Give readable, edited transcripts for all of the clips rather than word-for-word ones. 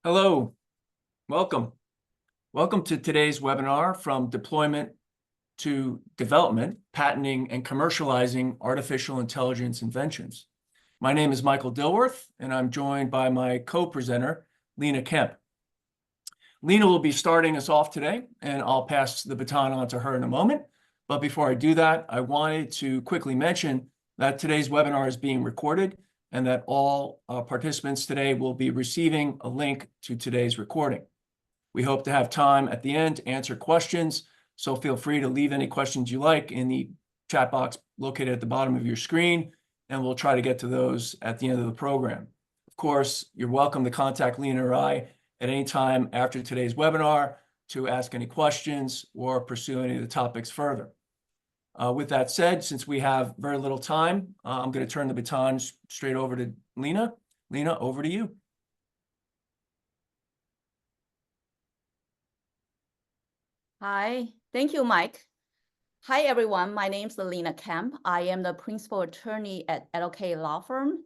Hello, welcome. Welcome to today's webinar, From Deployment to Development, Patenting and Commercializing Artificial Intelligence Inventions. My name is Michael Dilworth, and I'm joined by my co-presenter, Lena Kemp. Lena will be starting us off today, and I'll pass the baton on to her in a moment. But before I do that, I wanted to quickly mention that today's webinar is being recorded and that all participants today will be receiving a link to today's recording. We hope to have time at the end to answer questions, so feel free to leave any questions you like in the chat box located at the bottom of your screen, and we'll try to get to those at the end of the program. Of course, you're welcome to contact Lena or I at any time after today's webinar to ask any questions or pursue any of the topics further. With that said, since we have very little time, I'm going to turn the baton straight over to Lena. Lena, over to you. Hi, thank you, Mike. Hi, everyone. My name is Lena Kemp. I am the principal attorney at LK Law Firm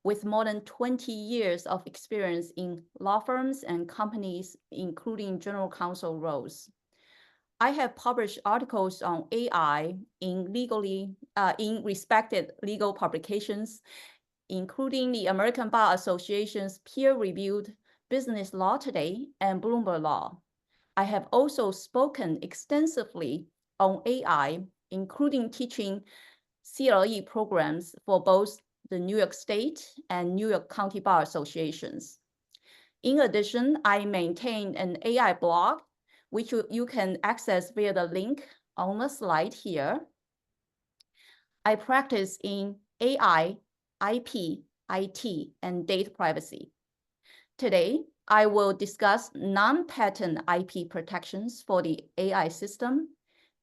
with more than 20 years of experience in law firms and companies, including general counsel roles. I have published articles on AI in respected legal publications, including the American Bar Association's peer-reviewed Business Law Today and Bloomberg Law. I have also spoken extensively on AI, including teaching CLE programs for both the New York State and New York County Bar Associations. In addition, I maintain an AI blog, which you can access via the link on the slide here. I practice in AI, IP, IT, and data privacy. Today, I will discuss non-patent IP protections for the AI system,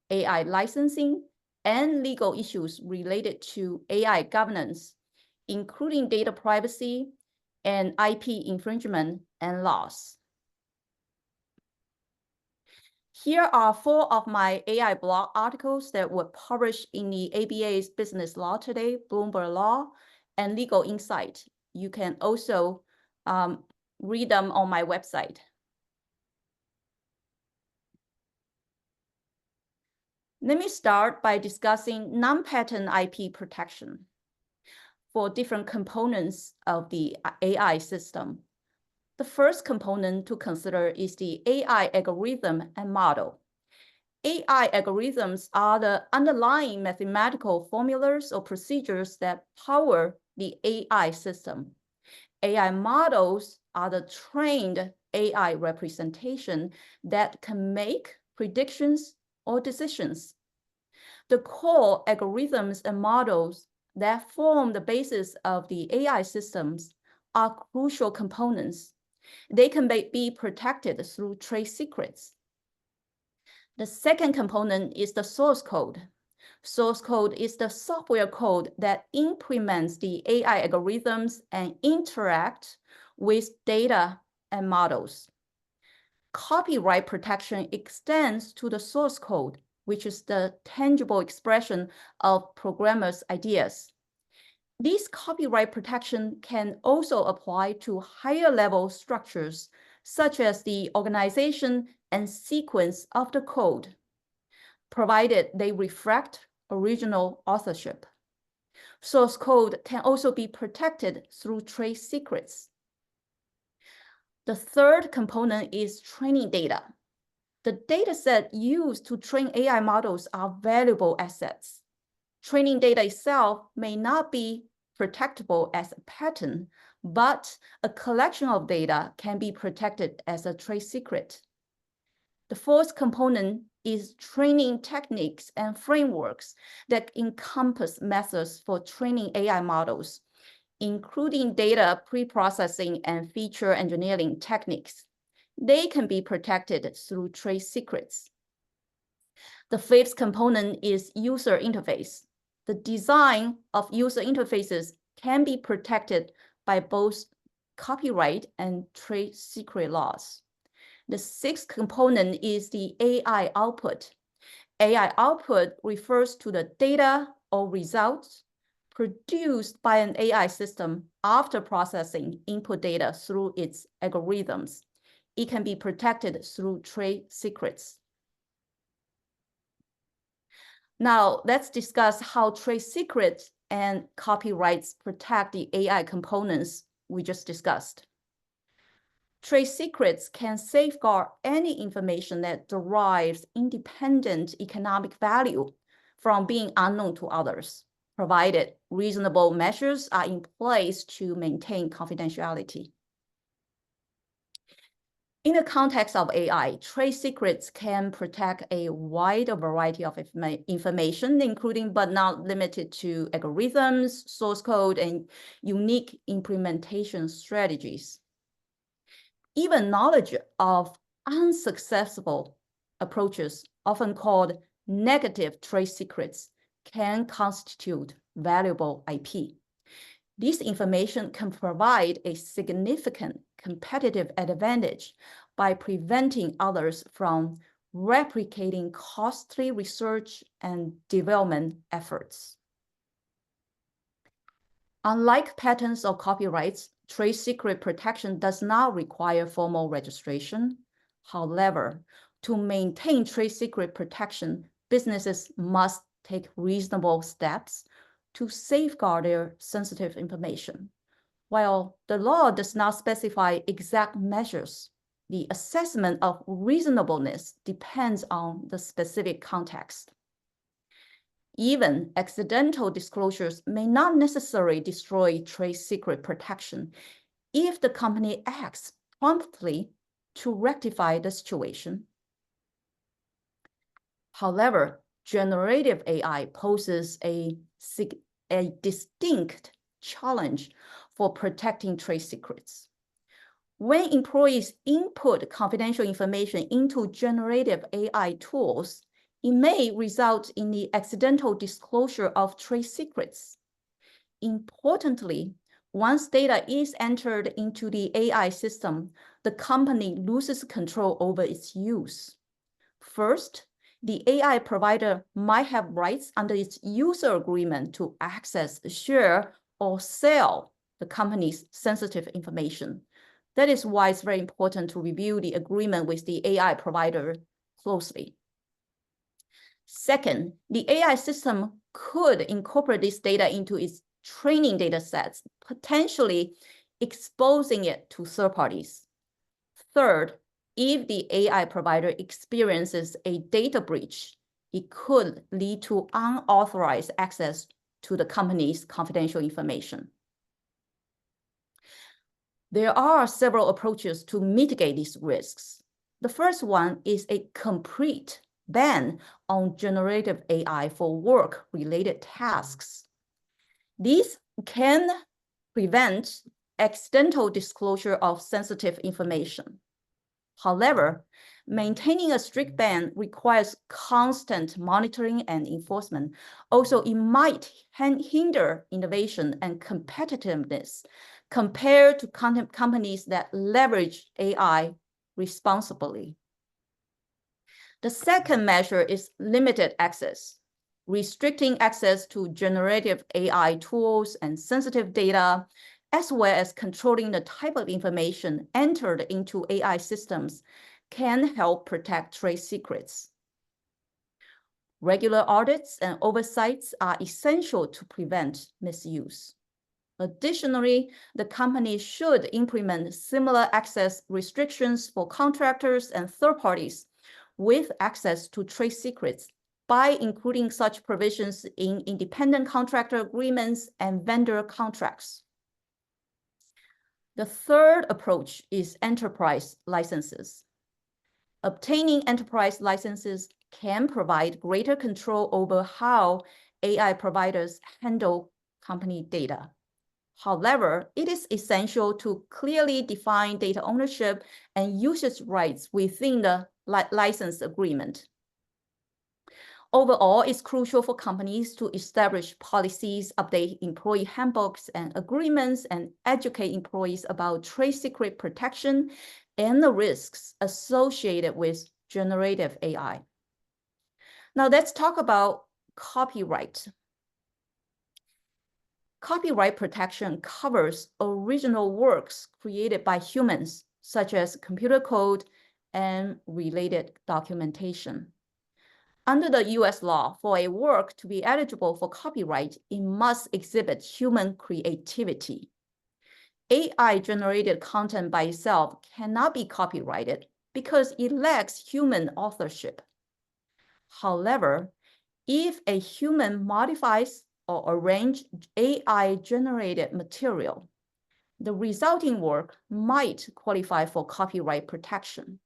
AI licensing, and legal issues related to AI governance, including data privacy and IP infringement and loss. Here are 4 of my AI blog articles that were published in the ABA's Business Law Today, Bloomberg Law, and Legal Insight. You can also read them on my website. Let me start by discussing non-patent IP protection for different components of the AI system. The first component to consider is the AI algorithm and model. AI algorithms are the underlying mathematical formulas or procedures that power the AI system. AI models are the trained AI representation that can make predictions or decisions. The core algorithms and models that form the basis of the AI systems are crucial components. They can be protected through trade secrets. The second component is the source code. Source code is the software code that implements the AI algorithms and interact with data and models. Copyright protection extends to the source code, which is the tangible expression of programmers' ideas. This copyright protection can also apply to higher level structures, such as the organization and sequence of the code, provided they reflect original authorship. Source code can also be protected through trade secrets. The third component is training data. The dataset used to train AI models are valuable assets. Training data itself may not be protectable as a patent, but a collection of data can be protected as a trade secret. The fourth component is training techniques and frameworks that encompass methods for training AI models, including data preprocessing and feature engineering techniques. They can be protected through trade secrets. The fifth component is user interface. The design of user interfaces can be protected by both copyright and trade secret laws. The sixth component is the AI output. AI output refers to the data or results produced by an AI system after processing input data through its algorithms. It can be protected through trade secrets. Now, let's discuss how trade secrets and copyrights protect the AI components we just discussed. Trade secrets can safeguard any information that derives independent economic value from being unknown to others, provided reasonable measures are in place to maintain confidentiality. In the context of AI, trade secrets can protect a wide variety of information, including but not limited to algorithms, source code, and unique implementation strategies. Even knowledge of unsuccessful approaches, often called negative trade secrets, can constitute valuable IP. This information can provide a significant competitive advantage by preventing others from replicating costly research and development efforts. Unlike patents or copyrights, trade secret protection does not require formal registration. However, to maintain trade secret protection, businesses must take reasonable steps to safeguard their sensitive information. While the law does not specify exact measures, the assessment of reasonableness depends on the specific context. Even accidental disclosures may not necessarily destroy trade secret protection if the company acts promptly to rectify the situation. However, generative AI poses a distinct challenge for protecting trade secrets. When employees input confidential information into generative AI tools, it may result in the accidental disclosure of trade secrets. Importantly, once data is entered into the AI system, the company loses control over its use. First, the AI provider might have rights under its user agreement to access, share, or sell the company's sensitive information. That is why it's very important to review the agreement with the AI provider closely. Second, the AI system could incorporate this data into its training data sets, potentially exposing it to third parties. Third, if the AI provider experiences a data breach, it could lead to unauthorized access to the company's confidential information. There are several approaches to mitigate these risks. The first one is a complete ban on generative AI for work-related tasks. These can prevent accidental disclosure of sensitive information. However, maintaining a strict ban requires constant monitoring and enforcement. Also, it might hinder innovation and competitiveness compared to companies that leverage AI responsibly. The second measure is limited access, restricting access to generative AI tools and sensitive data, as well as controlling the type of information entered into AI systems, can help protect trade secrets. Regular audits and oversights are essential to prevent misuse. Additionally, the company should implement similar access restrictions for contractors and third parties with access to trade secrets by including such provisions in independent contractor agreements and vendor contracts. The third approach is enterprise licenses. Obtaining enterprise licenses can provide greater control over how AI providers handle company data. However, it is essential to clearly define data ownership and usage rights within the license agreement. Overall, it's crucial for companies to establish policies, update employee handbooks and agreements, and educate employees about trade secret protection and the risks associated with generative AI. Now let's talk about copyright. Copyright protection covers original works created by humans, such as computer code and related documentation. Under the US law, for a work to be eligible for copyright, it must exhibit human creativity. AI-generated content by itself cannot be copyrighted because it lacks human authorship. However, if a human modifies or arranges AI-generated material, the resulting work might qualify for copyright protection.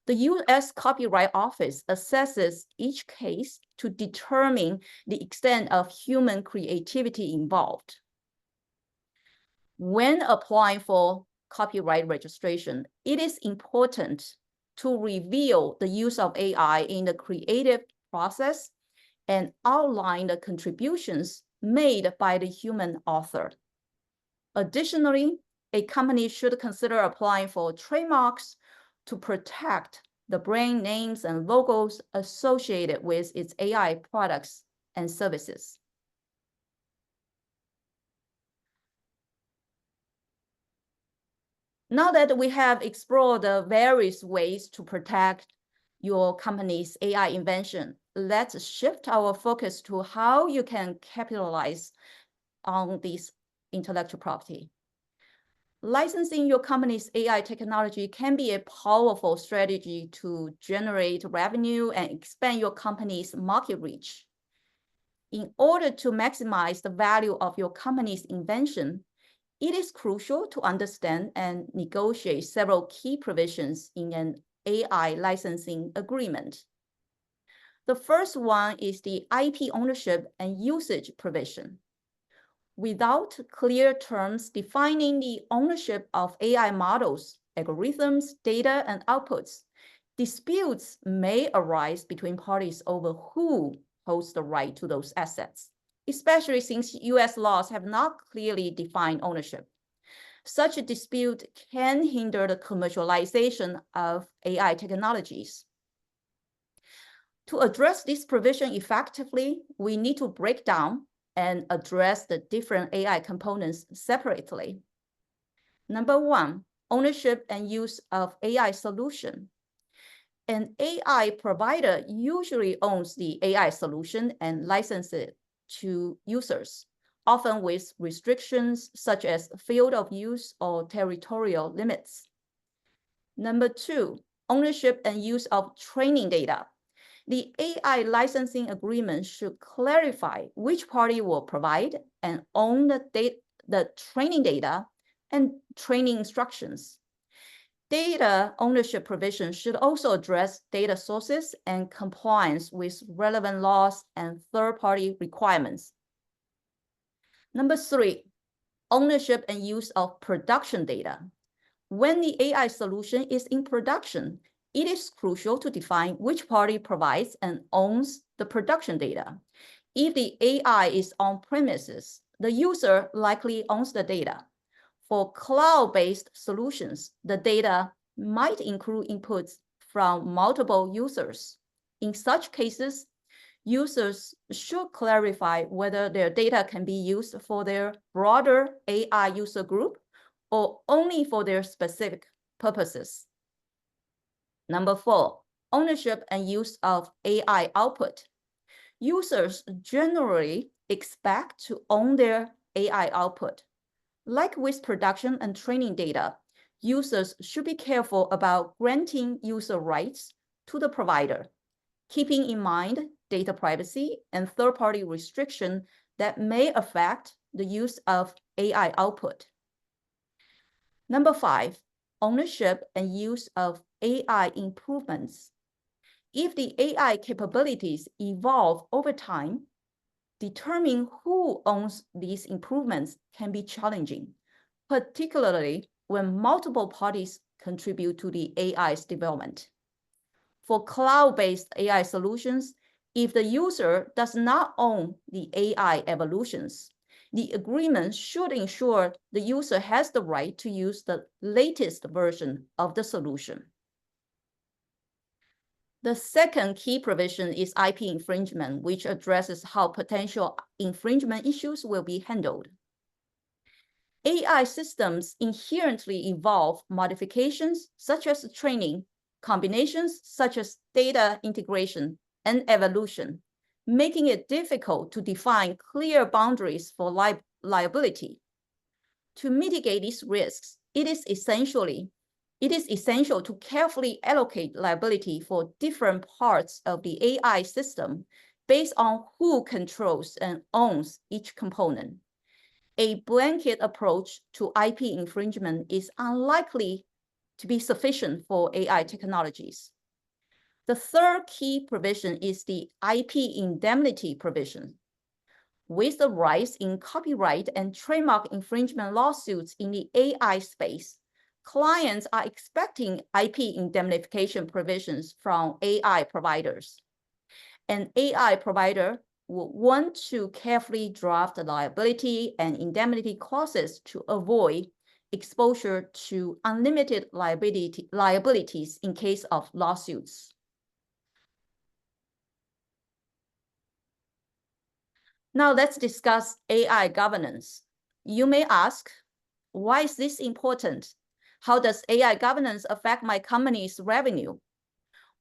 The US Copyright Office assesses each case to determine the extent of human creativity involved. When applying for copyright registration, it is important to reveal the use of AI in the creative process and outline the contributions made by the human author. Additionally, a company should consider applying for trademarks to protect the brand names and logos associated with its AI products and services. Now that we have explored the various ways to protect your company's AI invention, let's shift our focus to how you can capitalize on this intellectual property. Licensing your company's AI technology can be a powerful strategy to generate revenue and expand your company's market reach. In order to maximize the value of your company's invention, it is crucial to understand and negotiate several key provisions in an AI licensing agreement. The first one is the IP ownership and usage provision. Without clear terms defining the ownership of AI models, algorithms, data, and outputs, disputes may arise between parties over who holds the right to those assets, especially since US laws have not clearly defined ownership. Such a dispute can hinder the commercialization of AI technologies. To address this provision effectively, we need to break down and address the different AI components separately. Number one, ownership and use of AI solution. An AI provider usually owns the AI solution and licenses it to users, often with restrictions such as field of use or territorial limits. Number two, ownership and use of training data. The AI licensing agreement should clarify which party will provide and own the training data and training instructions. Data ownership provisions should also address data sources and compliance with relevant laws and third-party requirements. Number three, ownership and use of production data. When the AI solution is in production, it is crucial to define which party provides and owns the production data. If the AI is on premises, the user likely owns the data. For cloud-based solutions, the data might include inputs from multiple users. In such cases, users should clarify whether their data can be used for their broader AI user group or only for their specific purposes. Number four, ownership and use of AI output. Users generally expect to own their AI output. Like with production and training data, users should be careful about granting user rights to the provider, keeping in mind data privacy and third-party restriction that may affect the use of AI output. Number five, ownership and use of AI improvements. If the AI capabilities evolve over time, determining who owns these improvements can be challenging, particularly when multiple parties contribute to the AI's development. For cloud-based AI solutions, if the user does not own the AI evolutions, the agreement should ensure the user has the right to use the latest version of the solution. The second key provision is IP infringement, which addresses how potential infringement issues will be handled. AI systems inherently involve modifications such as training, combinations such as data integration, and evolution, making it difficult to define clear boundaries for liability. To mitigate these risks, it is essential to carefully allocate liability for different parts of the AI system based on who controls and owns each component. A blanket approach to IP infringement is unlikely to be sufficient for AI technologies. The third key provision is the IP indemnity provision. With the rise in copyright and trademark infringement lawsuits in the AI space, clients are expecting IP indemnification provisions from AI providers. An AI provider will want to carefully draft the liability and indemnity clauses to avoid exposure to unlimited liabilities in case of lawsuits. Now let's discuss AI governance. You may ask, why is this important? How does AI governance affect my company's revenue?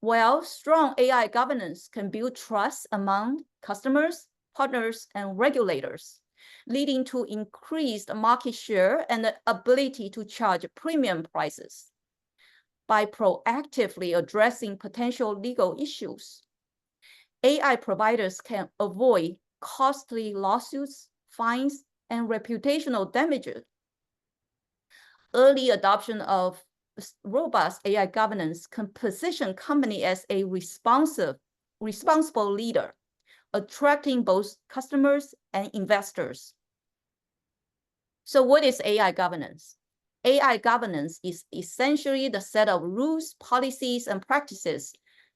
Well, strong AI governance can build trust among customers, partners, and regulators, leading to increased market share and the ability to charge premium prices. By proactively addressing potential legal issues, AI providers can avoid costly lawsuits, fines, and reputational damages. Early adoption of robust AI governance can position company as a responsible leader, attracting both customers and investors. So what is AI governance? AI governance is essentially the set of rules, policies, and practices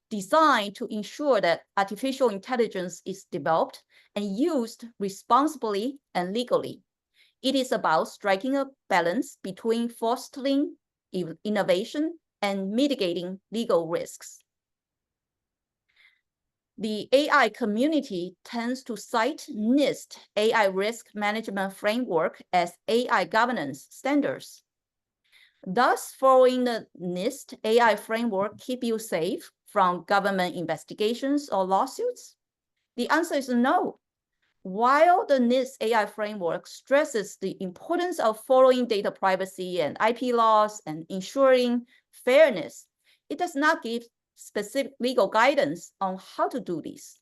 designed to ensure that artificial intelligence is developed and used responsibly and legally. It is about striking a balance between fostering innovation and mitigating legal risks. The AI community tends to cite NIST AI risk management framework as AI governance standards. Does following the NIST AI framework keep you safe from government investigations or lawsuits? The answer is no. While the NIST AI framework stresses the importance of following data privacy and IP laws and ensuring fairness, it does not give specific legal guidance on how to do this.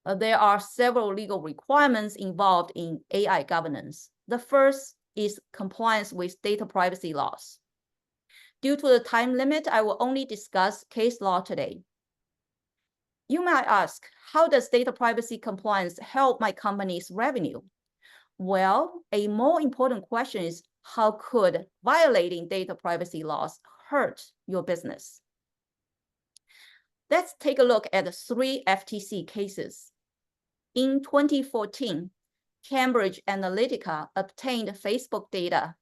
There are several legal requirements involved in AI governance. The first is compliance with data privacy laws. Due to the time limit, I will only discuss case law today. You might ask, how does data privacy compliance help my company's revenue? Well, a more important question is, how could violating data privacy laws hurt your business? Let's take a look at 3 FTC cases. In 2014, Cambridge Analytica obtained Facebook data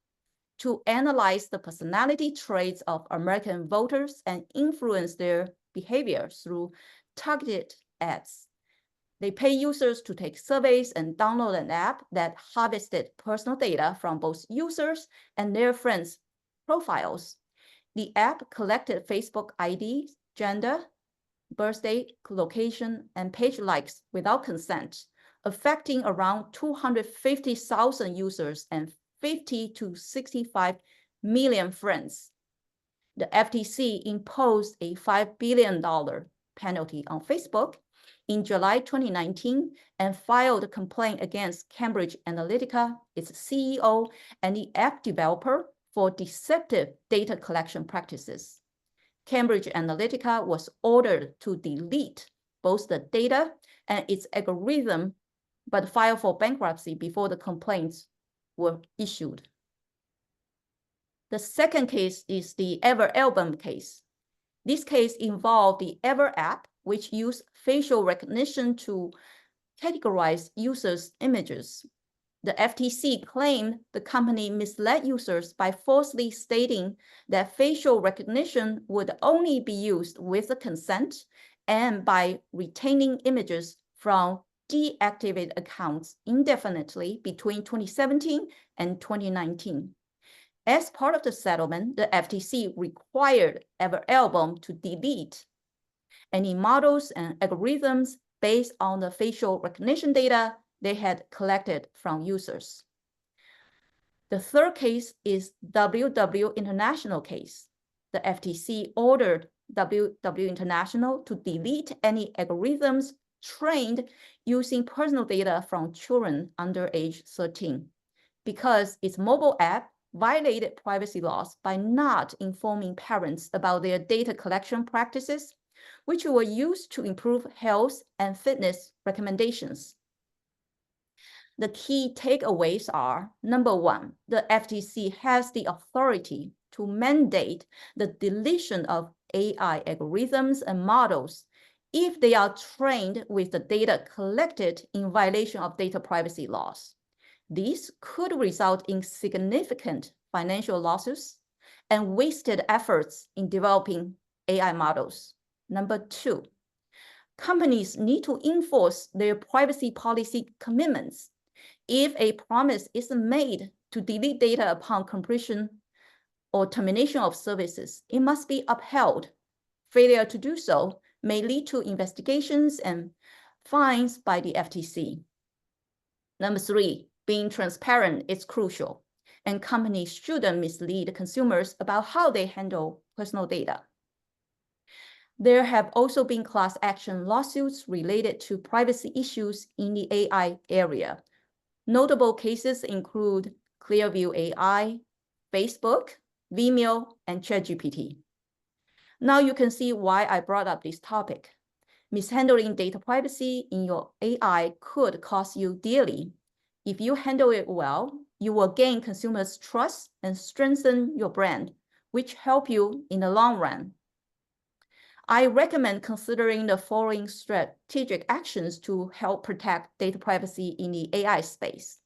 to analyze the personality traits of American voters and influence their behavior through targeted ads. They pay users to take surveys and download an app that harvested personal data from both users and their friends' profiles. The app collected Facebook ID, gender, birthday, location, and page likes without consent, affecting around 250,000 users and 50 to 65 million friends. The FTC imposed a $5 billion penalty on Facebook in July 2019 and filed a complaint against Cambridge Analytica, its CEO, and the app developer for deceptive data collection practices. Cambridge Analytica was ordered to delete both the data and its algorithm, but filed for bankruptcy before the complaints were issued. The second case is the Ever album case. This case involved the Ever app, which used facial recognition to categorize users' images. the FTC claimed the company misled users by falsely stating that facial recognition would only be used with the consent and by retaining images from deactivated accounts indefinitely between 2017 and 2019. As part of the settlement, the FTC required Album to delete any models and algorithms based on the facial recognition data they had collected from users. The third case is WW International case. The FTC ordered WW International to delete any algorithms trained using personal data from children under age 13 because its mobile app violated privacy laws by not informing parents about their data collection practices, which were used to improve health and fitness recommendations. The key takeaways are, number one, the FTC has the authority to mandate the deletion of AI algorithms and models if they are trained with the data collected in violation of data privacy laws. This could result in significant financial losses and wasted efforts in developing AI models. Number two, companies need to enforce their privacy policy commitments. If a promise is made to delete data upon completion or termination of services, it must be upheld. Failure to do so may lead to investigations and fines by the FTC. Number three, being transparent is crucial, and companies shouldn't mislead consumers about how they handle personal data. There have also been class action lawsuits related to privacy issues in the AI area. Notable cases include Clearview AI, Facebook, Vimeo, and ChatGPT. Now you can see why I brought up this topic. Mishandling data privacy in your AI could cost you dearly. If you handle it well, you will gain consumers' trust and strengthen your brand, which help you in the long run. I recommend considering the following strategic actions to help protect data privacy in the AI space.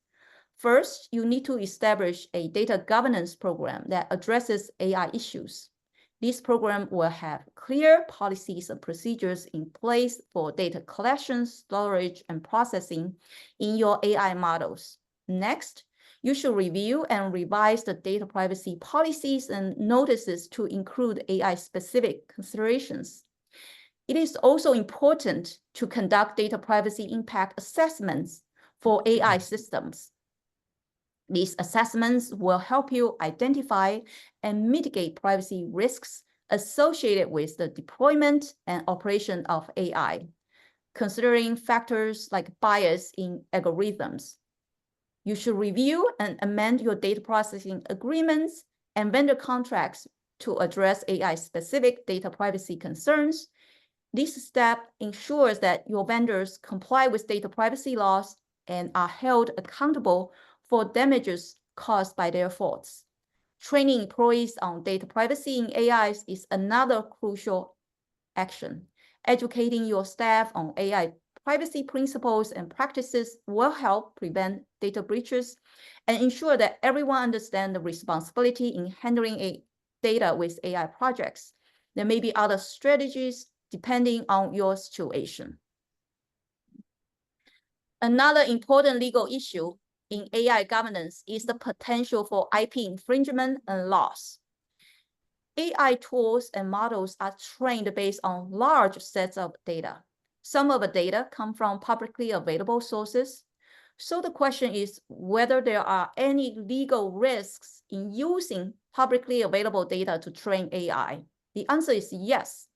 First, you need to establish a data governance program that addresses AI issues. This program will have clear policies and procedures in place for data collection, storage, and processing in your AI models. Next, you should review and revise the data privacy policies and notices to include AI-specific considerations. It is also important to conduct data privacy impact assessments for AI systems. These assessments will help you identify and mitigate privacy risks associated with the deployment and operation of AI, considering factors like bias in algorithms. You should review and amend your data processing agreements and vendor contracts to address AI-specific data privacy concerns. This step ensures that your vendors comply with data privacy laws and are held accountable for damages caused by their faults. Training employees on data privacy in AI is another crucial action. Educating your staff on AI privacy principles and practices will help prevent data breaches and ensure that everyone understands the responsibility in handling data with AI projects. There may be other strategies depending on your situation. Another important legal issue in AI governance is the potential for IP infringement and loss. AI tools and models are trained based on large sets of data. Some of the data come from publicly available sources. So the question is whether there are any legal risks in using publicly available data to train AI. The answer is yes.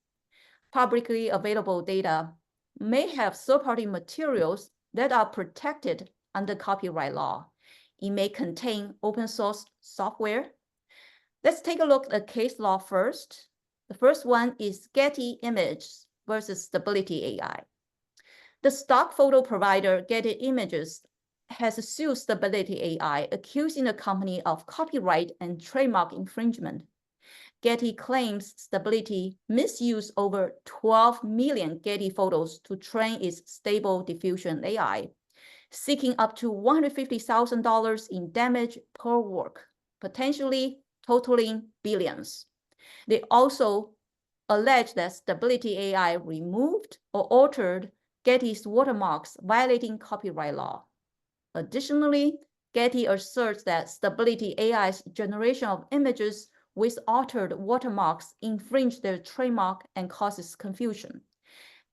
Publicly available data may have third-party materials that are protected under copyright law. It may contain open source software. Let's take a look at case law first. The first one is Getty Images versus Stability AI. The stock photo provider Getty Images has sued Stability AI, accusing the company of copyright and trademark infringement. Getty claims Stability misused over 12 million Getty photos to train its Stable Diffusion AI. seeking up to $150,000 in damage per work, potentially totaling billions. They also allege that Stability AI removed or altered Getty's watermarks, violating copyright law. Additionally, Getty asserts that Stability AI's generation of images with altered watermarks infringe their trademark and causes confusion.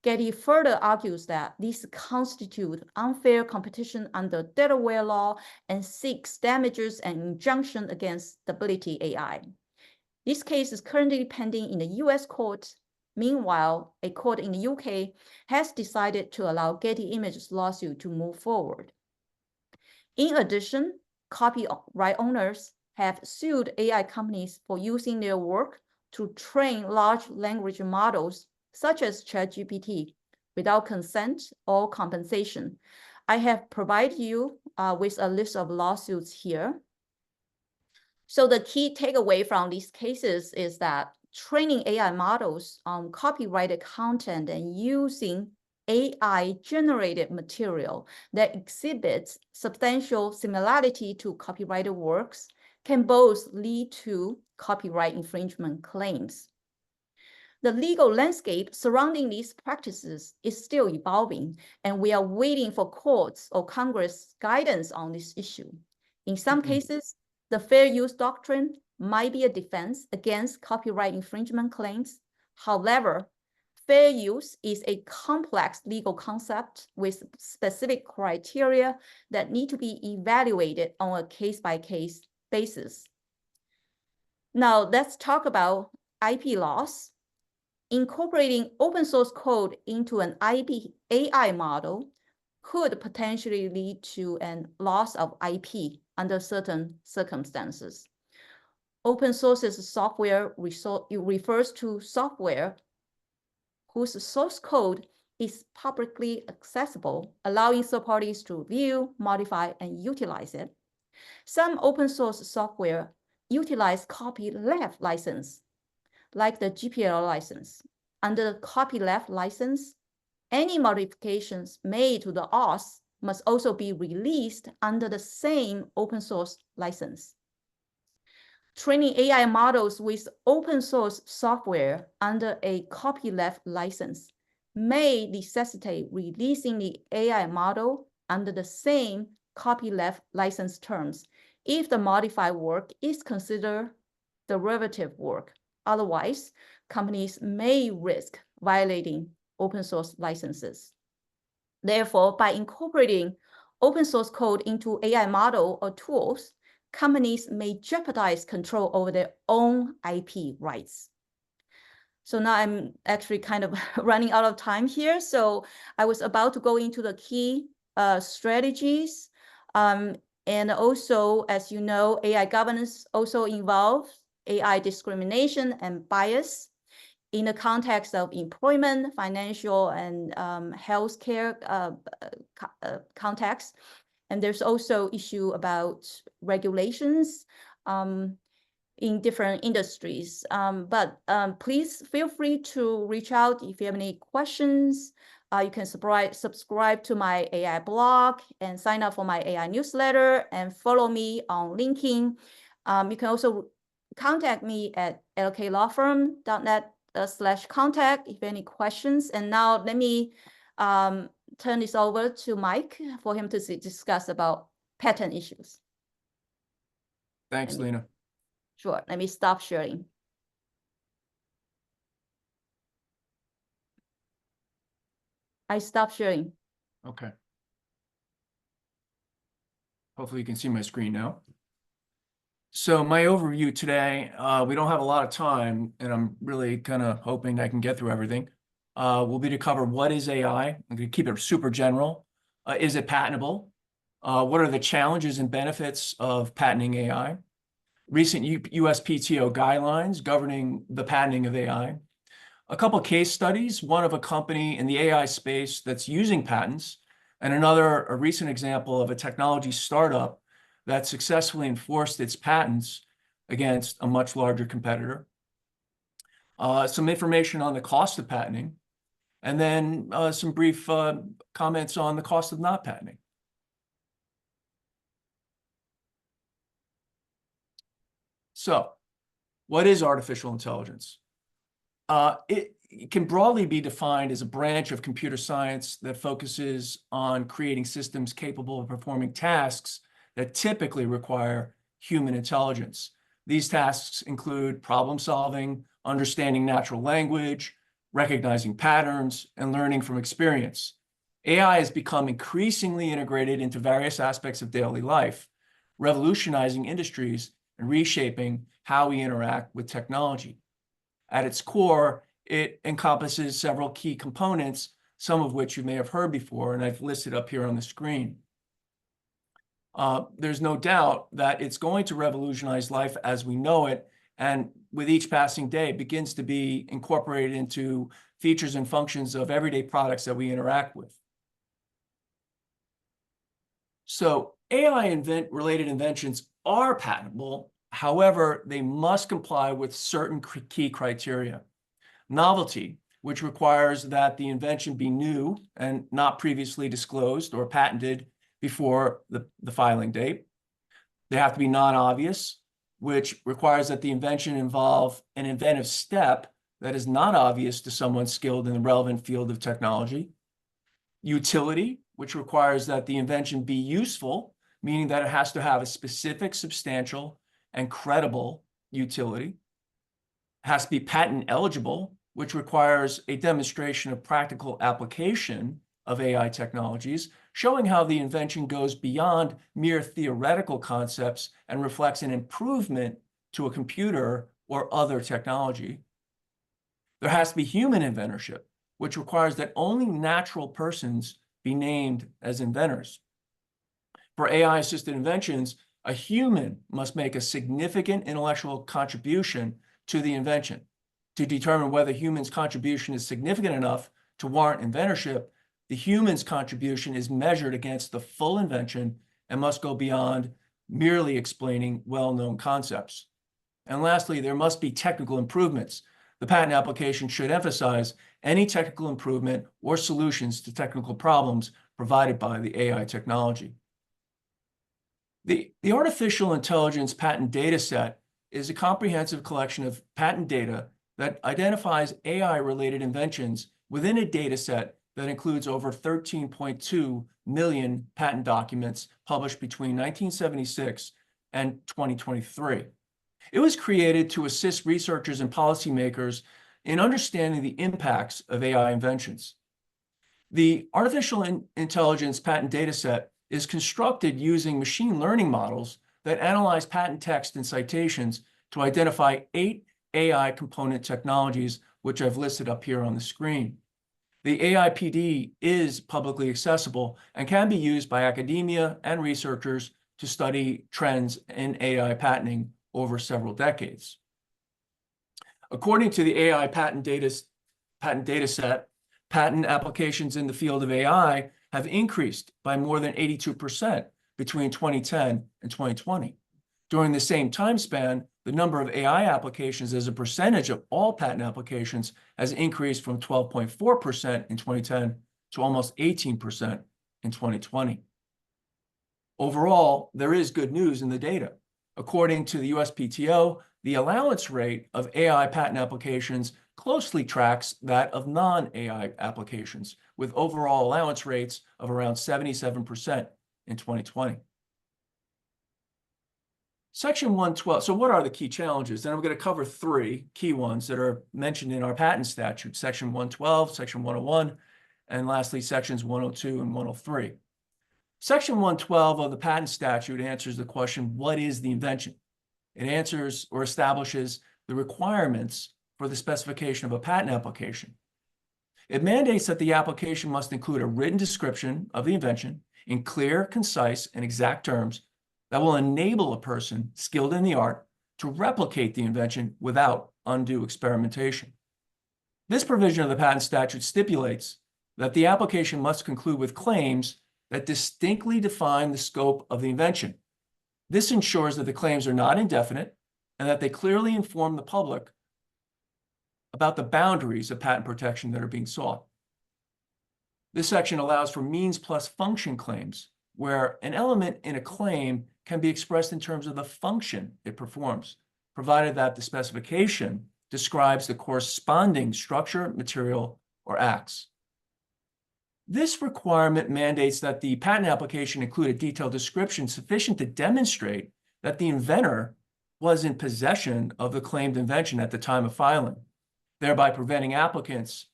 Getty further argues that these constitute unfair competition under Delaware law and seeks damages and injunction against Stability AI. This case is currently pending in the US court. Meanwhile, a court in the UK has decided to allow Getty Images lawsuit to move forward. In addition, copyright owners have sued AI companies for using their work to train large language models such as ChatGPT without consent or compensation. I have provided you with a list of lawsuits here. So the key takeaway from these cases is that training AI models on copyrighted content and using AI-generated material that exhibits substantial similarity to copyrighted works can both lead to copyright infringement claims. The legal landscape surrounding these practices is still evolving, and we are waiting for courts or Congress guidance on this issue. In some cases, the fair use doctrine might be a defense against copyright infringement claims. However, fair use is a complex legal concept with specific criteria that need to be evaluated on a case-by-case basis. Now, let's talk about IP laws. Incorporating open source code into an AI model could potentially lead to a loss of IP under certain circumstances. Open source software refers to software whose source code is publicly accessible, allowing third parties to view, modify, and utilize it. Some open source software utilize copyleft license, like the GPL license. Under the copyleft license, any modifications made to the auth must also be released under the same open source license. Training AI models with open source software under a copyleft license may necessitate releasing the AI model under the same copyleft license terms if the modified work is considered derivative work. Otherwise, companies may risk violating open source licenses. Therefore, by incorporating open source code into AI model or tools, companies may jeopardize control over their own IP rights. So now I'm actually kind of running out of time here. So I was about to go into the key strategies. And also, as you know, AI governance also involves AI discrimination and bias in the context of employment, financial, and healthcare context. And there's also issue about regulations in different industries. But please feel free to reach out if you have any questions. You can subscribe to my AI blog and sign up for my AI newsletter and follow me on LinkedIn. You can also contact me at lklawfirm.net/contact if you have any questions. And now let me turn this over to Mike for him to discuss about patent issues. Thanks, Lena. Sure, let me stop sharing. I stopped sharing. Okay. Hopefully you can see my screen now. So my overview today, we don't have a lot of time, and I'm really kind of hoping I can get through everything. Will be to cover what is AI. I'm going to keep it super general. Is it patentable? What are the challenges and benefits of patenting AI? Recent USPTO guidelines governing the patenting of AI. A couple case studies, one of a company in the AI space that's using patents, and a recent example of a technology startup that successfully enforced its patents against a much larger competitor. Some information on the cost of patenting, and then some brief comments on the cost of not patenting. So, what is artificial intelligence? It can broadly be defined as a branch of computer science that focuses on creating systems capable of performing tasks that typically require human intelligence. These tasks include problem solving, understanding natural language, recognizing patterns, and learning from experience. AI has become increasingly integrated into various aspects of daily life, revolutionizing industries and reshaping how we interact with technology. At its core, it encompasses several key components, some of which you may have heard before, and I've listed up here on the screen. There's no doubt that it's going to revolutionize life as we know it, and with each passing day, begins to be incorporated into features and functions of everyday products that we interact with. So AI-related inventions are patentable. However, they must comply with certain key criteria. Novelty, which requires that the invention be new and not previously disclosed or patented before the filing date. They have to be non-obvious, which requires that the invention involve an inventive step that is not obvious to someone skilled in the relevant field of technology. Utility, which requires that the invention be useful, meaning that it has to have a specific, substantial, and credible utility. It has to be patent eligible, which requires a demonstration of practical application of AI technologies, showing how the invention goes beyond mere theoretical concepts and reflects an improvement to a computer or other technology. There has to be human inventorship, which requires that only natural persons be named as inventors. For AI-assisted inventions, a human must make a significant intellectual contribution to the invention. To determine whether humans' contribution is significant enough to warrant inventorship, the human's contribution is measured against the full invention and must go beyond merely explaining well-known concepts. And lastly, there must be technical improvements. The patent application should emphasize any technical improvement or solutions to technical problems provided by the AI technology. The artificial intelligence patent data set is a comprehensive collection of patent data that identifies AI-related inventions within a data set that includes over 13.2 million patent documents published between 1976 and 2023. It was created to assist researchers and policymakers in understanding the impacts of AI inventions. The artificial intelligence patent data set is constructed using machine learning models that analyze patent text and citations to identify 8 AI component technologies, which I've listed up here on the screen. The AIPD is publicly accessible and can be used by academia and researchers to study trends in AI patenting over several decades. According to the AI patent data set, patent applications in the field of AI have increased by more than 82% between 2010 and 2020. During the same time span, the number of AI applications as a percentage of all patent applications has increased from 12.4% in 2010 to almost 18% in 2020. Overall, there is good news in the data. According to the USPTO, the allowance rate of AI patent applications closely tracks that of non-AI applications, with overall allowance rates of around 77% in 2020. Section 112, so what are the key challenges? And I'm going to cover 3 key ones that are mentioned in our patent statute, Section 112, Section 101, and lastly, Sections 102 and 103. Section 112 of the patent statute answers the question, what is the invention? It answers or establishes the requirements for the specification of a patent application. It mandates that the application must include a written description of the invention in clear, concise, and exact terms that will enable a person skilled in the art to replicate the invention without undue experimentation. This provision of the patent statute stipulates that the application must conclude with claims that distinctly define the scope of the invention. This ensures that the claims are not indefinite and that they clearly inform the public about the boundaries of patent protection that are being sought. This section allows for means plus function claims, where an element in a claim can be expressed in terms of the function it performs. provided that the specification describes the corresponding structure, material, or acts. This requirement mandates that the patent application include a detailed description sufficient to demonstrate that the inventor was in possession of the claimed invention at the time of filing, thereby preventing applicants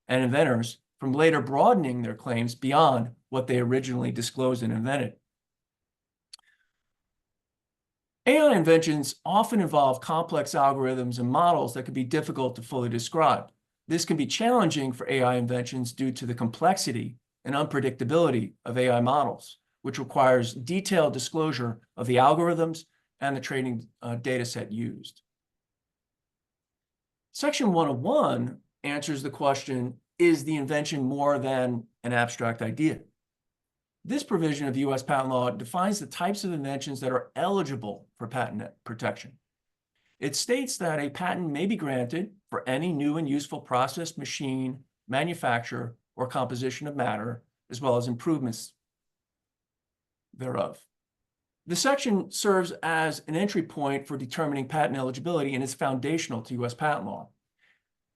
and inventors from later broadening their claims beyond what they originally disclosed and invented. AI inventions often involve complex algorithms and models that can be difficult to fully describe. This can be challenging for AI inventions due to the complexity and unpredictability of AI models, which requires detailed disclosure of the algorithms and the training data set used. Section 101 answers the question, is the invention more than an abstract idea? This provision of U.S. patent law defines the types of inventions that are eligible for patent protection. It states that a patent may be granted for any new and useful process, machine, manufacture, or composition of matter, as well as improvements thereof. The section serves as an entry point for determining patent eligibility and is foundational to U.S. patent law.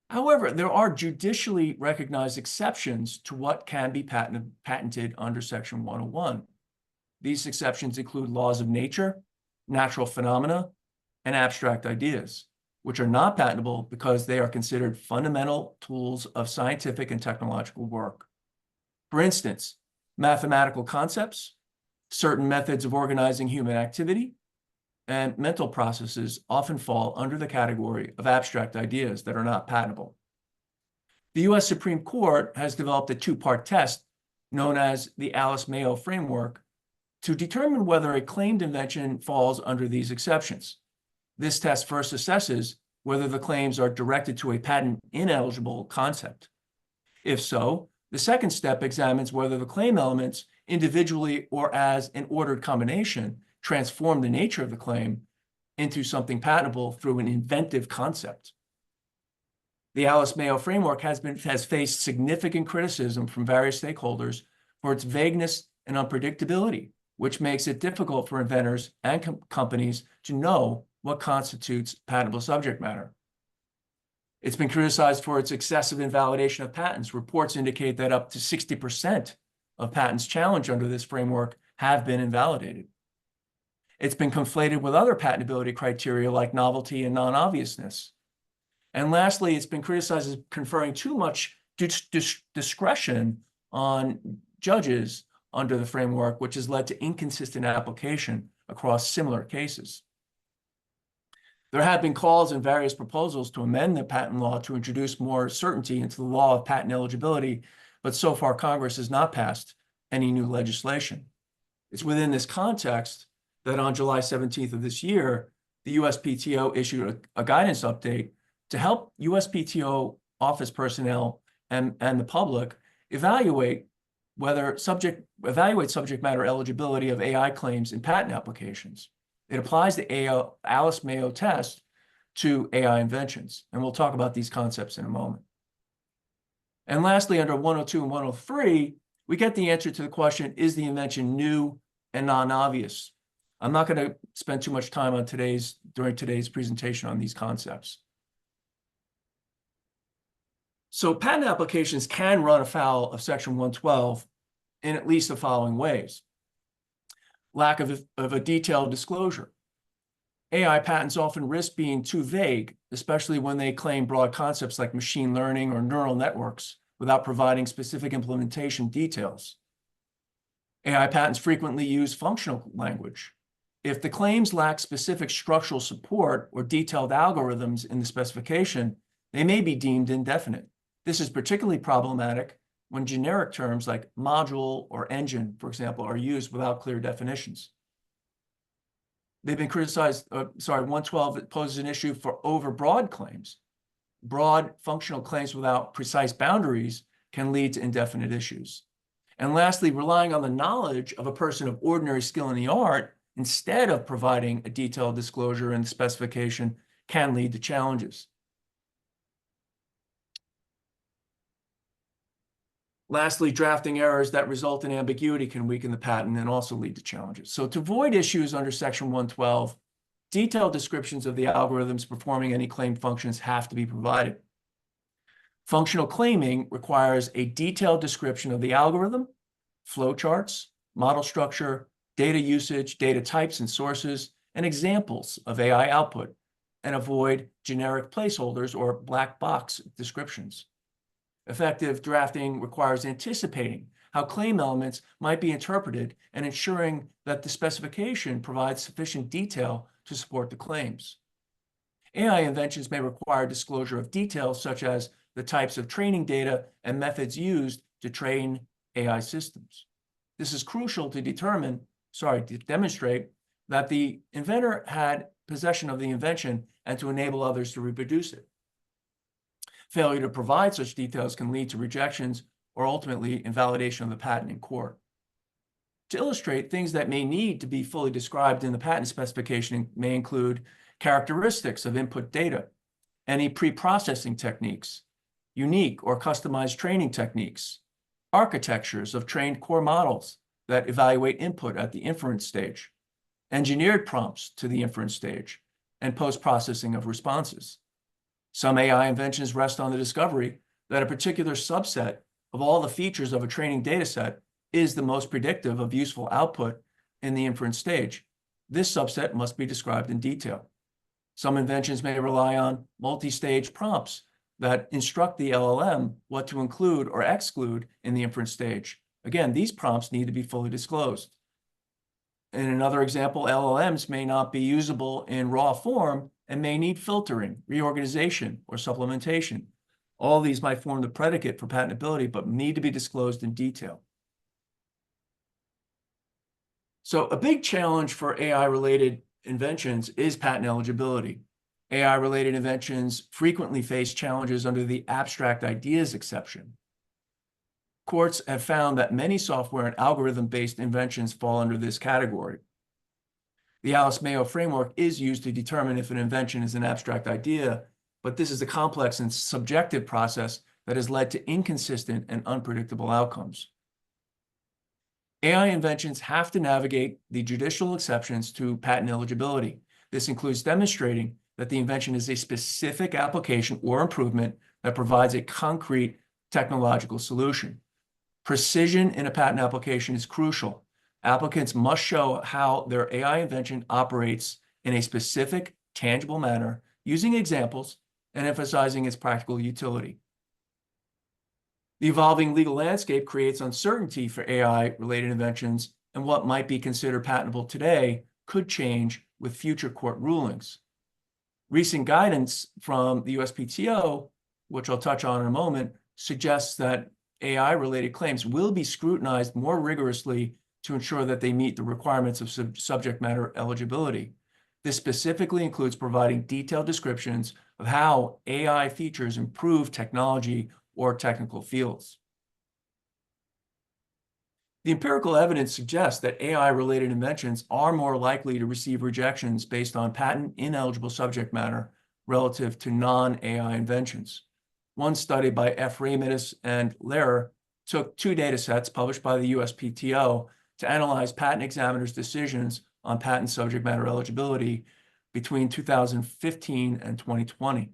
However, there are judicially recognized exceptions to what can be patented under Section 101. These exceptions include laws of nature, natural phenomena, and abstract ideas, which are not patentable because they are considered fundamental tools of scientific and technological work. For instance, mathematical concepts, certain methods of organizing human activity, and mental processes often fall under the category of abstract ideas that are not patentable. The U.S. Supreme Court has developed a two-part test known as the Alice-Mayo framework to determine whether a claimed invention falls under these exceptions. This test first assesses whether the claims are directed to a patent-ineligible concept. If so, the second step examines whether the claim elements, individually or as an ordered combination, transform the nature of the claim into something patentable through an inventive concept. The Alice-Mayo framework has faced significant criticism from various stakeholders for its vagueness and unpredictability, which makes it difficult for inventors and companies to know what constitutes patentable subject matter. It's been criticized for its excessive invalidation of patents. Reports indicate that up to 60% of patents challenged under this framework have been invalidated. It's been conflated with other patentability criteria like novelty and non-obviousness. And lastly, it's been criticized as conferring too much discretion on judges under the framework, which has led to inconsistent application across similar cases. There have been calls and various proposals to amend the patent law to introduce more certainty into the law of patent eligibility, but so far Congress has not passed any new legislation. It's within this context that on July 17th of this year, the USPTO issued a guidance update to help USPTO office personnel and the public evaluate subject matter eligibility of AI claims in patent applications. It applies the Alice-Mayo test to AI inventions, and we'll talk about these concepts in a moment. And lastly, under 102 and 103, we get the answer to the question, is the invention new and non-obvious? I'm not going to spend too much time on during today's presentation on these concepts. So patent applications can run afoul of Section 112 in at least the following ways. Lack of a detailed disclosure. AI patents often risk being too vague, especially when they claim broad concepts like machine learning or neural networks without providing specific implementation details. AI patents frequently use functional language. If the claims lack specific structural support or detailed algorithms in the specification, they may be deemed indefinite. This is particularly problematic when generic terms like module or engine, for example, are used without clear definitions. They've been criticized, 112 poses an issue for overbroad claims. Broad functional claims without precise boundaries can lead to indefinite issues. And lastly, relying on the knowledge of a person of ordinary skill in the art instead of providing a detailed disclosure in the specification can lead to challenges. Lastly, drafting errors that result in ambiguity can weaken the patent and also lead to challenges. So to avoid issues under Section 112, Detailed descriptions of the algorithms performing any claimed functions have to be provided. Functional claiming requires a detailed description of the algorithm, flowcharts, model structure, data usage, data types and sources, and examples of AI output, and avoid generic placeholders or black box descriptions. Effective drafting requires anticipating how claim elements might be interpreted and ensuring that the specification provides sufficient detail to support the claims. AI inventions may require disclosure of details such as the types of training data and methods used to train AI systems. This is crucial to demonstrate that the inventor had possession of the invention and to enable others to reproduce it. Failure to provide such details can lead to rejections or ultimately invalidation of the patent in court. To illustrate, things that may need to be fully described in the patent specification may include characteristics of input data, any pre-processing techniques, unique or customized training techniques, architectures of trained core models that evaluate input at the inference stage, engineered prompts to the inference stage, and post-processing of responses. Some AI inventions rest on the discovery that a particular subset of all the features of a training dataset is the most predictive of useful output in the inference stage. This subset must be described in detail. Some inventions may rely on multi-stage prompts that instruct the LLM what to include or exclude in the inference stage. Again, these prompts need to be fully disclosed. In another example, LLMs may not be usable in raw form and may need filtering, reorganization, or supplementation. All these might form the predicate for patentability, but need to be disclosed in detail. So a big challenge for AI-related inventions is patent eligibility. AI-related inventions frequently face challenges under the abstract ideas exception. Courts have found that many software and algorithm-based inventions fall under this category. The Alice-Mayo framework is used to determine if an invention is an abstract idea, but this is a complex and subjective process that has led to inconsistent and unpredictable outcomes. AI inventions have to navigate the judicial exceptions to patent eligibility. This includes demonstrating that the invention is a specific application or improvement that provides a concrete technological solution. Precision in a patent application is crucial. Applicants must show how their AI invention operates in a specific, tangible manner, using examples and emphasizing its practical utility. The evolving legal landscape creates uncertainty for AI-related inventions, and what might be considered patentable today could change with future court rulings. Recent guidance from the USPTO, which I'll touch on in a moment, suggests that AI-related claims will be scrutinized more rigorously to ensure that they meet the requirements of subject matter eligibility. This specifically includes providing detailed descriptions of how AI features improve technology or technical fields. The empirical evidence suggests that AI-related inventions are more likely to receive rejections based on patent-ineligible subject matter relative to non-AI inventions. One study by F. Ramirez and Lehrer took 2 data sets published by the USPTO to analyze patent examiners' decisions on patent subject matter eligibility between 2015 and 2020.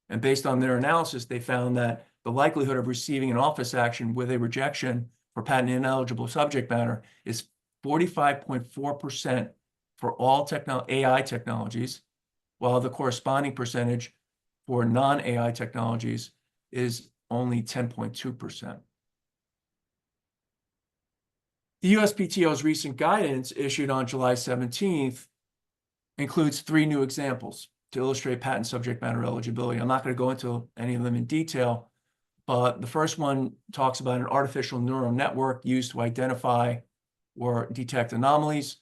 And based on their analysis, they found that the likelihood of receiving an office action with a rejection for patent ineligible subject matter is 45.4% for all AI technologies, while the corresponding percentage for non-AI technologies is only 10.2%. The USPTO's recent guidance issued on July 17th includes 3 new examples to illustrate patent subject matter eligibility. I'm not going to go into any of them in detail, but the first one talks about an artificial neural network used to identify or detect anomalies.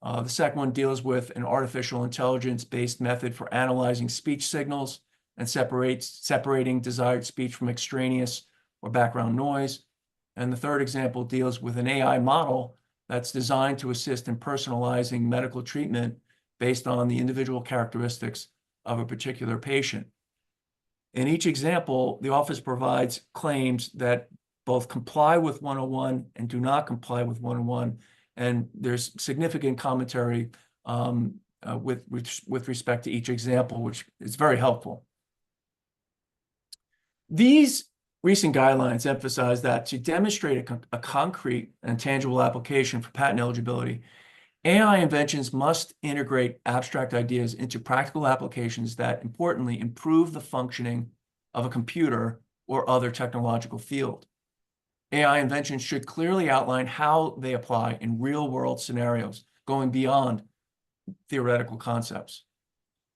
The second one deals with an artificial intelligence-based method for analyzing speech signals and separating desired speech from extraneous or background noise. And the third example deals with an AI model that's designed to assist in personalizing medical treatment based on the individual characteristics of a particular patient. In each example, the office provides claims that both comply with 101 and do not comply with 101. And there's significant commentary with respect to each example, which is very helpful. These recent guidelines emphasize that to demonstrate a concrete and tangible application for patent eligibility, AI inventions must integrate abstract ideas into practical applications that, importantly, improve the functioning of a computer or other technological field. AI inventions should clearly outline how they apply in real-world scenarios, going beyond theoretical concepts.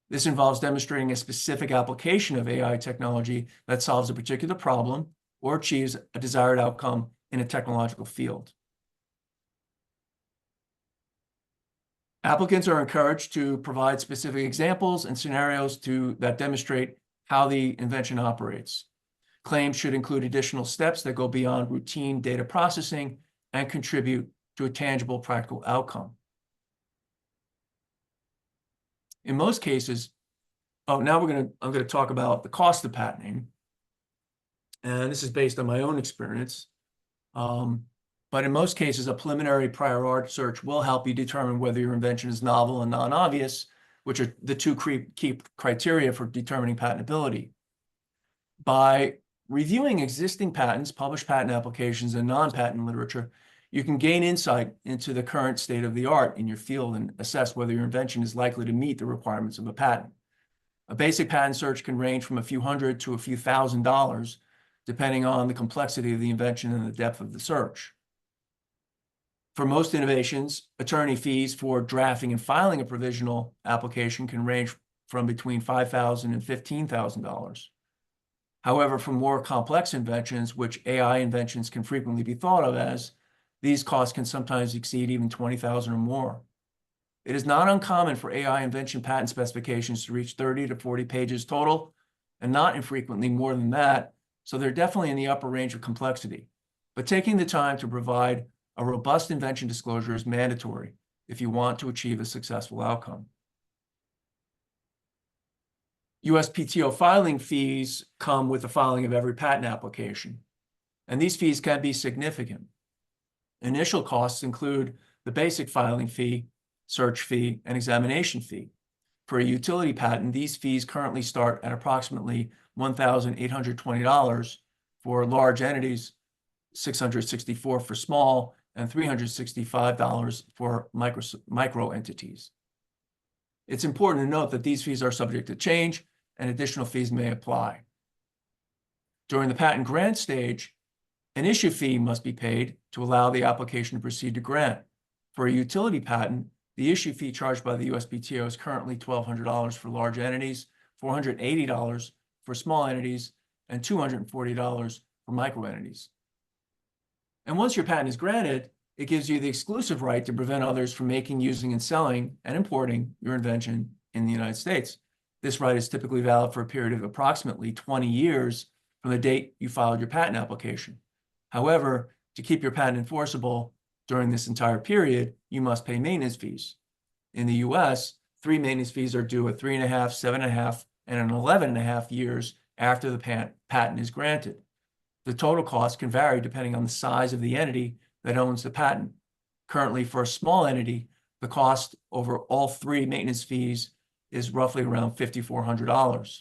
This involves demonstrating a specific application of AI technology that solves a particular problem or achieves a desired outcome in a technological field. Applicants are encouraged to provide specific examples and scenarios that demonstrate how the invention operates. Claims should include additional steps that go beyond routine data processing and contribute to a tangible practical outcome. In most cases, I'm going to talk about the cost of patenting. And this is based on my own experience. But in most cases, a preliminary prior art search will help you determine whether your invention is novel and non-obvious, which are the two key criteria for determining patentability. By reviewing existing patents, published patent applications, and non-patent literature, you can gain insight into the current state of the art in your field and assess whether your invention is likely to meet the requirements of a patent. A basic patent search can range from a few hundred to a few $1,000s, depending on the complexity of the invention and the depth of the search. For most innovations, attorney fees for drafting and filing a provisional application can range from between $5,000 and $15,000. However, for more complex inventions, which AI inventions can frequently be thought of as, these costs can sometimes exceed even $20,000 or more. It is not uncommon for AI invention patent specifications to reach 30 to 40 pages total, and not infrequently more than that, so they're definitely in the upper range of complexity. But taking the time to provide a robust invention disclosure is mandatory if you want to achieve a successful outcome. USPTO filing fees come with the filing of every patent application, and these fees can be significant. Initial costs include the basic filing fee, search fee, and examination fee. For a utility patent, these fees currently start at approximately $1,820 for large entities, $664 for small, and $365 for micro entities. It's important to note that these fees are subject to change and additional fees may apply. During the patent grant stage, an issue fee must be paid to allow the application to proceed to grant. For a utility patent, the issue fee charged by the USPTO is currently $1,200 for large entities, $480 for small entities, and $240 for micro entities. And once your patent is granted, it gives you the exclusive right to prevent others from making, using, and selling and importing your invention in the United States. This right is typically valid for a period of approximately 20 years from the date you filed your patent application. However, to keep your patent enforceable during this entire period, you must pay maintenance fees. In the US, 3 maintenance fees are due at 3.5, 7.5, and 11.5 years after the patent is granted. The total cost can vary depending on the size of the entity that owns the patent. Currently, for a small entity, the cost over all 3 maintenance fees is roughly around $5,400.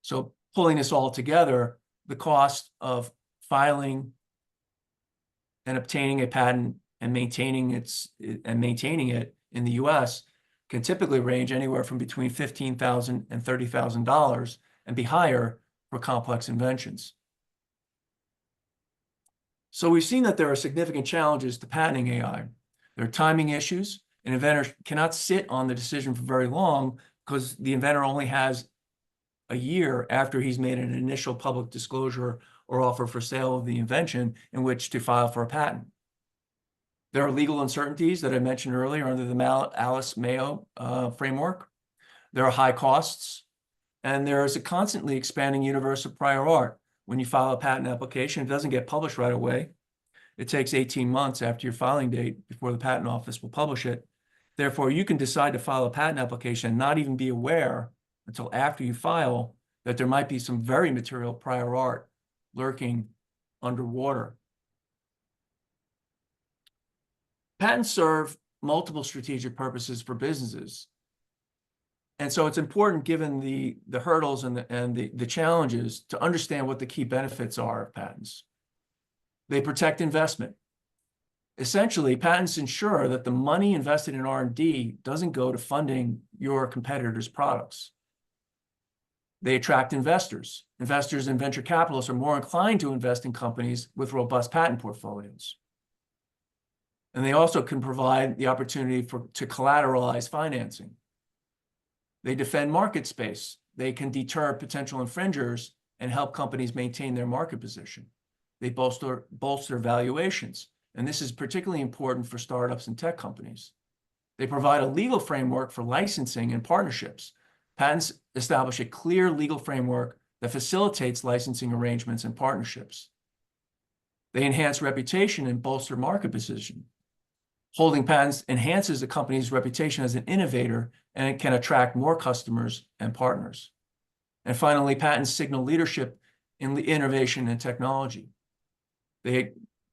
So pulling this all together, the cost of filing and obtaining a patent and maintaining it in the US can typically range anywhere from between $15,000 and $30,000 and be higher for complex inventions. So we've seen that there are significant challenges to patenting AI. There are timing issues. An inventor cannot sit on the decision for very long because the inventor only has a year after he's made an initial public disclosure or offer for sale of the invention in which to file for a patent. There are legal uncertainties that I mentioned earlier under the Alice-Mayo framework. There are high costs, and there is a constantly expanding universe of prior art. When you file a patent application, it doesn't get published right away. It takes 18 months after your filing date before the patent office will publish it. Therefore, you can decide to file a patent application and not even be aware until after you file that there might be some very material prior art lurking underwater. Patents serve multiple strategic purposes for businesses. And so it's important, given the hurdles and the challenges, to understand what the key benefits are of patents. They protect investment. Essentially, patents ensure that the money invested in R&D doesn't go to funding your competitors' products. They attract investors. Investors and venture capitalists are more inclined to invest in companies with robust patent portfolios. And they also can provide the opportunity to collateralize financing. They defend market space. They can deter potential infringers and help companies maintain their market position. They bolster valuations. And this is particularly important for startups and tech companies. They provide a legal framework for licensing and partnerships. Patents establish a clear legal framework that facilitates licensing arrangements and partnerships. They enhance reputation and bolster market position. Holding patents enhances a company's reputation as an innovator, and it can attract more customers and partners. And finally, patents signal leadership in innovation and technology.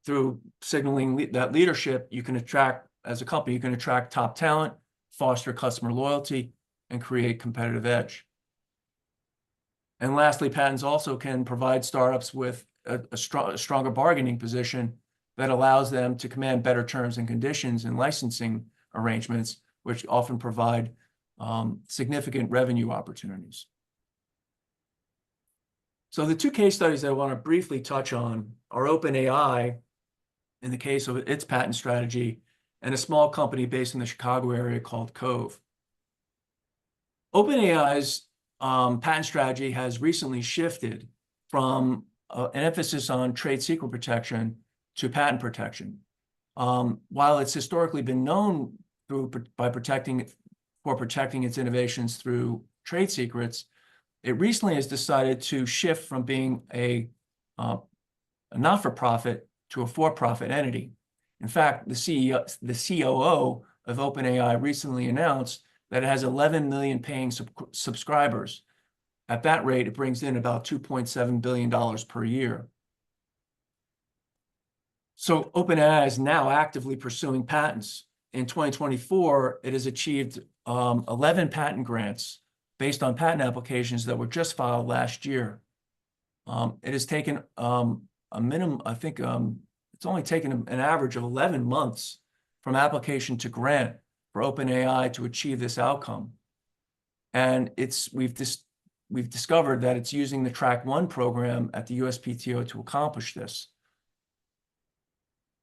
Through signaling that leadership, you can attract, as a company, you can attract top talent, foster customer loyalty, and create competitive edge. And lastly, patents also can provide startups with a stronger bargaining position that allows them to command better terms and conditions in licensing arrangements, which often provide significant revenue opportunities. So the two case studies I want to briefly touch on are OpenAI, in the case of its patent strategy, and a small company based in the Chicago area called Cove. OpenAI's patent strategy has recently shifted from an emphasis on trade secret protection to patent protection. While it's historically been known for protecting its innovations through trade secrets, it recently has decided to shift from being a not-for-profit to a for-profit entity. In fact, the COO of OpenAI recently announced that it has 11 million paying subscribers. At that rate, it brings in about $2.7 billion per year. So OpenAI is now actively pursuing patents. In 2024, it has achieved 11 patent grants based on patent applications that were just filed last year. It has taken a minimum, I think it's only taken an average of 11 months from application to grant for OpenAI to achieve this outcome. And we've discovered that it's using the Track 1 program at the USPTO to accomplish this.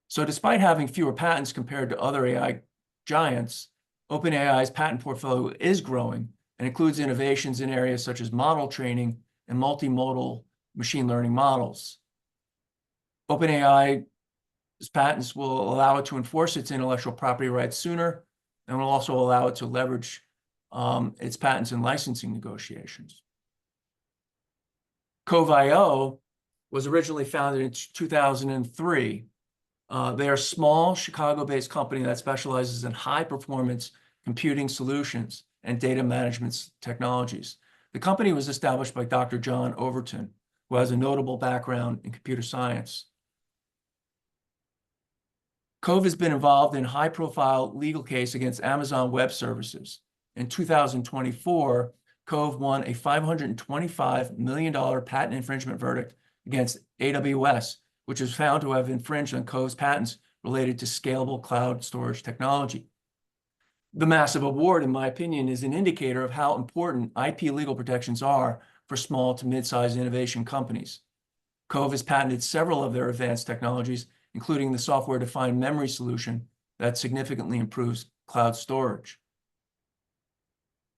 So despite having fewer patents compared to other AI giants, OpenAI's patent portfolio is growing and includes innovations in areas such as model training and multimodal machine learning models. OpenAI's patents will allow it to enforce its intellectual property rights sooner, and will also allow it to leverage its patents in licensing negotiations. Cove.io was originally founded in 2003. They are a small Chicago-based company that specializes in high-performance computing solutions and data management technologies. The company was established by Dr. John Overton, who has a notable background in computer science. Cove has been involved in a high-profile legal case against Amazon Web Services. In 2024, Cove won a $525 million patent infringement verdict against AWS, which was found to have infringed on Cove's patents related to scalable cloud storage technology. The massive award, in my opinion, is an indicator of how important IP legal protections are for small to mid-sized innovation companies. Cove has patented several of their advanced technologies, including the software-defined memory solution that significantly improves cloud storage.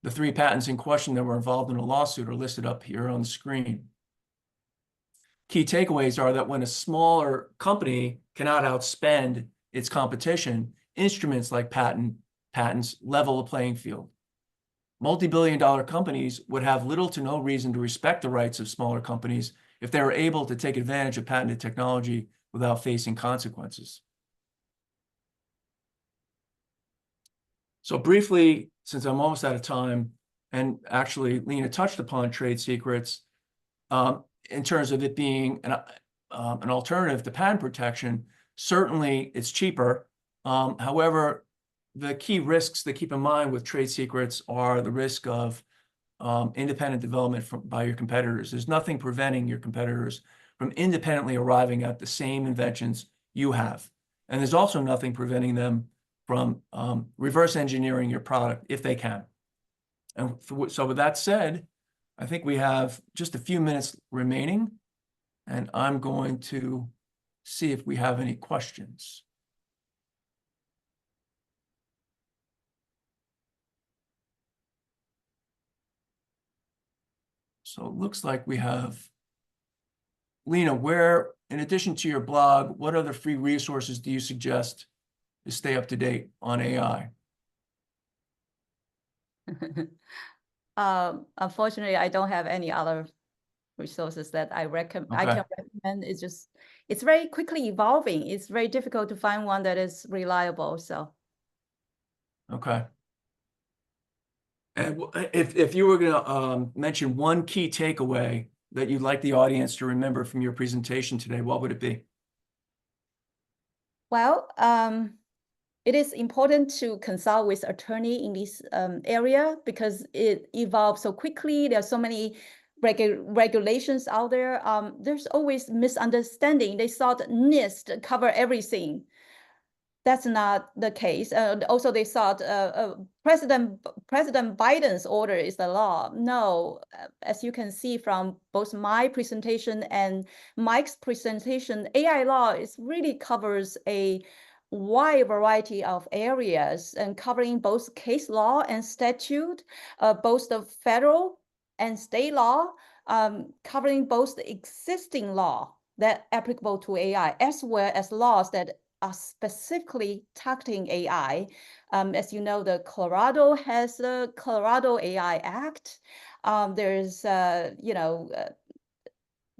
The 3 patents in question that were involved in a lawsuit are listed up here on the screen. Key takeaways are that when a smaller company cannot outspend its competition, instruments like patents level the playing field. Multi-billion-dollar companies would have little to no reason to respect the rights of smaller companies if they were able to take advantage of patented technology without facing consequences. So briefly, since I'm almost out of time, and actually Lena touched upon trade secrets, in terms of it being an alternative to patent protection, certainly it's cheaper. However, the key risks to keep in mind with trade secrets are the risk of independent development by your competitors. There's nothing preventing your competitors from independently arriving at the same inventions you have. And there's also nothing preventing them from reverse engineering your product if they can. And so with that said, I think we have just a few minutes remaining, and I'm going to see if we have any questions. So it looks like we have, Lena, where, in addition to your blog, what other free resources do you suggest to stay up to date on AI? Unfortunately, I don't have any other resources that I can recommend. It's very quickly evolving. It's very difficult to find one that is reliable. So, okay. And if you were going to mention one key takeaway that you'd like the audience to remember from your presentation today, what would it be? Well, it is important to consult with attorney in this area because it evolves so quickly. There are so many regulations out there. There's always misunderstanding. They thought NIST cover everything. That's not the case. Also, they thought President Biden's order is the law. No, as you can see from both my presentation and Mike's presentation, AI law really covers a wide variety of areas and covering both case law and statute, both the federal and state law, covering both the existing law that applicable to AI, as well as laws that are specifically targeting AI. As you know, the Colorado has the Colorado AI Act. There's,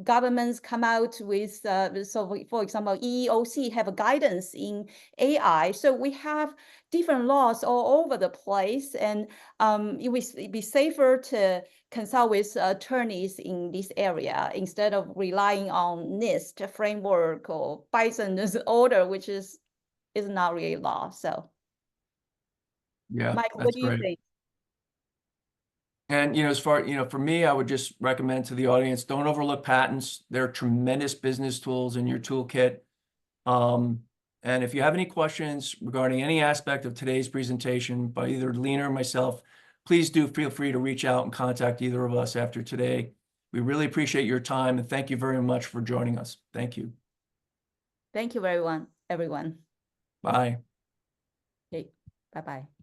governments come out with, so for example, EEOC have a guidance in AI. So we have different laws all over the place, and it would be safer to consult with attorneys in this area instead of relying on NIST framework or Biden's order, which is not really law. So, Yeah, Mike, that's what do you great. think? And, as far, for me, I would just recommend to the audience, don't overlook patents. They're tremendous business tools in your toolkit. And if you have any questions regarding any aspect of today's presentation by either Lena or myself, please do feel free to reach out and contact either of us after today. We really appreciate your time, and thank you very much for joining us. Thank you. Thank you, everyone. Bye. Okay, bye-bye.